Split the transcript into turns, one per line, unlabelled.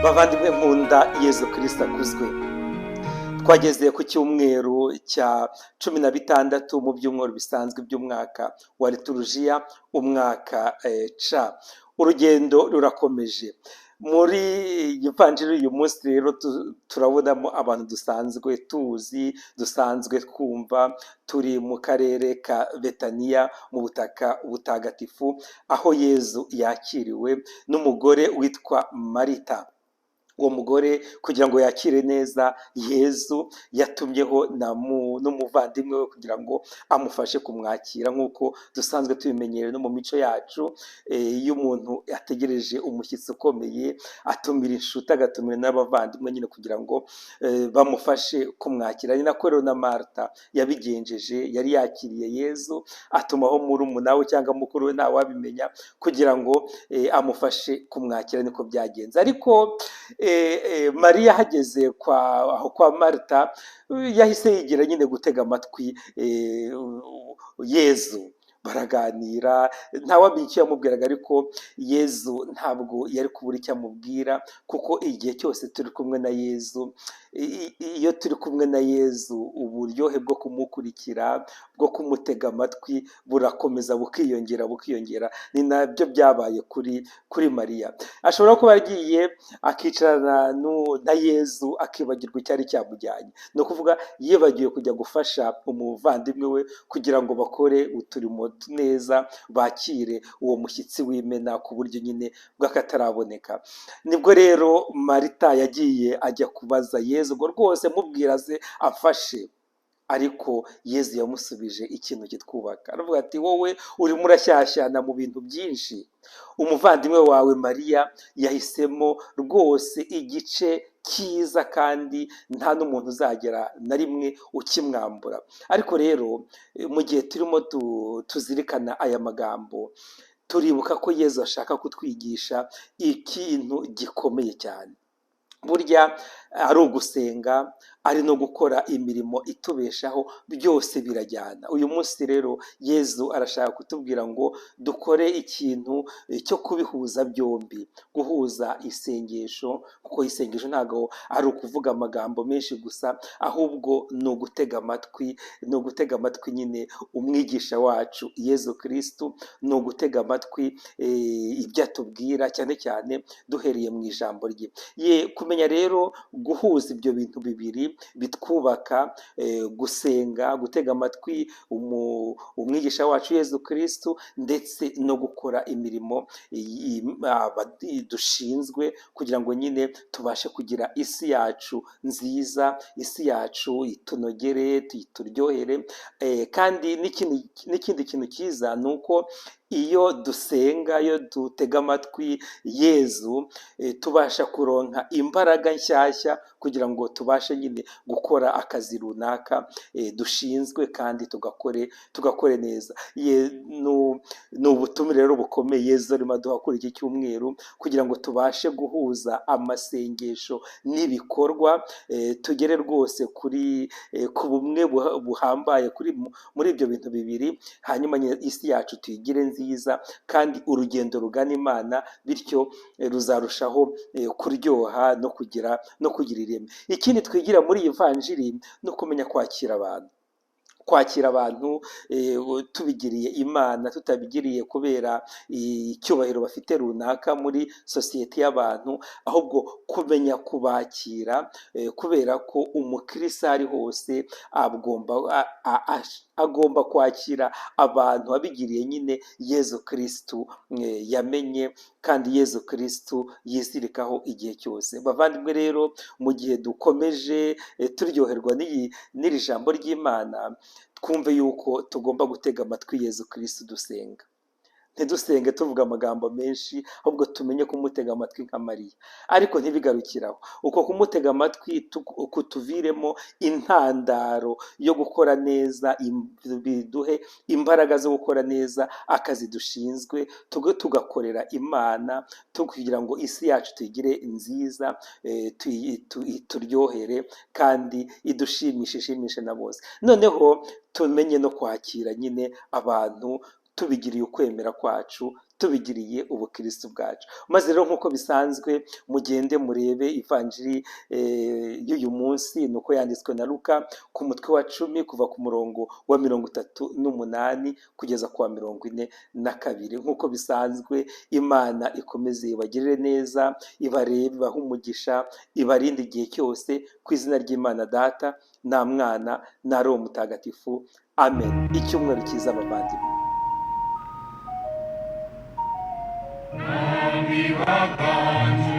Bavandimwe nkunda, Yezu Kristo akuzwe. Twageze ku cyumweru cya 16 mu byumweru bisanzwe by'umwaka wa liturujia, umwaka C. Urugendo rurakomeje. Muri ivanjiri uyu munsi rero turabonamo abantu dusanzwe tuzi, dusanzwe twumva. Turi mu karere ka Betaniya mu butaka butagatifu, aho Yezu yakiriwe n'umugore witwa Marita. Uwo mugore kugira ngo yakire neza Yezu, yatumyeho n'umuvandimwe we kugira ngo amufashe kumwakira, nk'uko dusanzwe tubimenyereye no mu mico yacu. Iyo umuntu ategereje umushyitsi ukomeye, atumira inshuti, agatumira n'abavandimwe nyine kugira ngo bamufashe kumwakira. Ni nako rero na Marta yabigenjeje, yari yakiriye Yezu, atumaho murumuna we cyangwa mukuru we, ntawabimenya, kugira ngo amufashe kumwakira. Niko byagenze. Ariko Mariya ahageze aho kwa Marita, yahise yigira nyine gutega amatwi Yezu. Baraganira, ntawamenya icyo yamubwiraga, ariko Yezu ntabwo yari kubura icyo amubwira, kuko igihe cyose turi kumwe na Yezu, iyo turi kumwe na Yezu, uburyohe bwo kumukurikira, bwo kumutega amatwi burakomeza bukiyongera. Ni nabyo byabaye kuri Mariya. Ashobora kuba yagiye akicarana na Yezu akibagirwa icyari cyamujyanye, ni ukuvuga yibagiwe kujya gufasha umuvandimwe we kugira ngo bakore uturimo neza, bakire uwo mushyitsi w'imena ku buryo nyine bw'akataraboneka. Nibwo rero Marita yagiye ajya kubaza Yezu ngo rwose mubwira ze afashe. Ariko Yezu yamusubije ikintu kitwubaka, aravuga ati wowe urimo urashyashyana mu bintu byinshi. Umuvandimwe wawe Mariya yahisemo rwose igice cyiza, kandi nta n'umuntu uzagera na rimwe ukimwambura. Ariko rero mu gihe turimo tuzirikana aya magambo, turibuka ko Yezu ashaka kutwigisha ikintu gikomeye cyane. Burya ari ugusenga, ari no gukora imirimo itubeshaho, byose birajyana. Uyu munsi rero Yezu arashaka kutubwira ngo dukore ikintu cyo kubihuza byombi, guhuza isengesho, kuko isengesho ntabwo ari ukuvuga amagambo menshi gusa, ahubwo ni ugutega amatwi nyine umwigisha wacu Yezu Kristo, ni ugutega amatwi ibyo atubwira, cyane cyane duhereye mu ijambo rye. Kumenya rero guhuza ibyo bintu bibiri bitwubaka, gusenga, gutega amatwi umwigisha wacu Yezu Kristo, ndetse no gukora imirimo dushinzwe, kugira ngo nyine tubashe kugira isi yacu nziza, isi yacu itunogere, ituryohere. Kandi n'ikindi kintu cyiza ni uko iyo dusenga, iyo dutega amatwi Yezu, tubasha kuronka imbaraga nshyashya kugira ngo tubashe nyine gukora akazi runaka dushinzwe, kandi tugakore neza. Ni ubutumire rero bukomeye Yezu arimo aduha kuri iki cyumweru, kugira ngo tubashe guhuza amasengesho n'ibikorwa, tugere rwose ku bumwe buhambaye muri ibyo bintu bibiri, hanyuma isi yacu tuyigire nziza, kandi urugendo rugana Imana, bityo ruzarushaho kuryoha no kugira ireme. Ikindi twigira muri iyi vanjiri ni ukumenya kwakira abantu tubigiriye Imana, tutabigiriye kubera icyubahiro bafite runaka muri sosiyete y'abantu, ahubwo kumenya kubakira, kubera ko umukristo ari hose agomba kwakira abantu abigiriye nyine Yezu Kristo yamenye, kandi Yezu Kristo yizirikaho igihe cyose. Bavandimwe rero, mu gihe dukomeje turyoherwa n'iri jambo ry'Imana, twumve yuko tugomba gutega amatwi Yezu Kristo dusenga. ntidusenge tuvuga amagambo menshi, ahubwo tumenye kumutega amatwi nka Mariya. Ariko ntibigarukiraho, uko kumutega amatwi kutuviremo intandaro yo gukora neza, biduhe imbaraga zo gukora neza akazi dushinzwe, tugakorera Imana kugira ngo isi yacu tuyigire nziza, turyohere kandi idushimishe, ishimishe na bose. Noneho tumenye no kwakira nyine abantu tubigiriye ukwemera kwacu, tubigiriye ubukristo bwacu. Maze rero nk'uko bisanzwe mugende murebe ivanjiri y'uyu munsi, nuko yanditswe na Luka ku mutwe wa 10 kuva ku murongo wa 38 kugeza ku wa 42. Nk'uko bisanzwe Imana ikomeze ibagirire neza, ibarebe, ibahe umugisha, ibarinde igihe cyose, ku izina ry'Imana Data na Mwana na Roho Mutagatifu. Amen. Icyumweru cyiza abavandimwe.
Viva Cantu,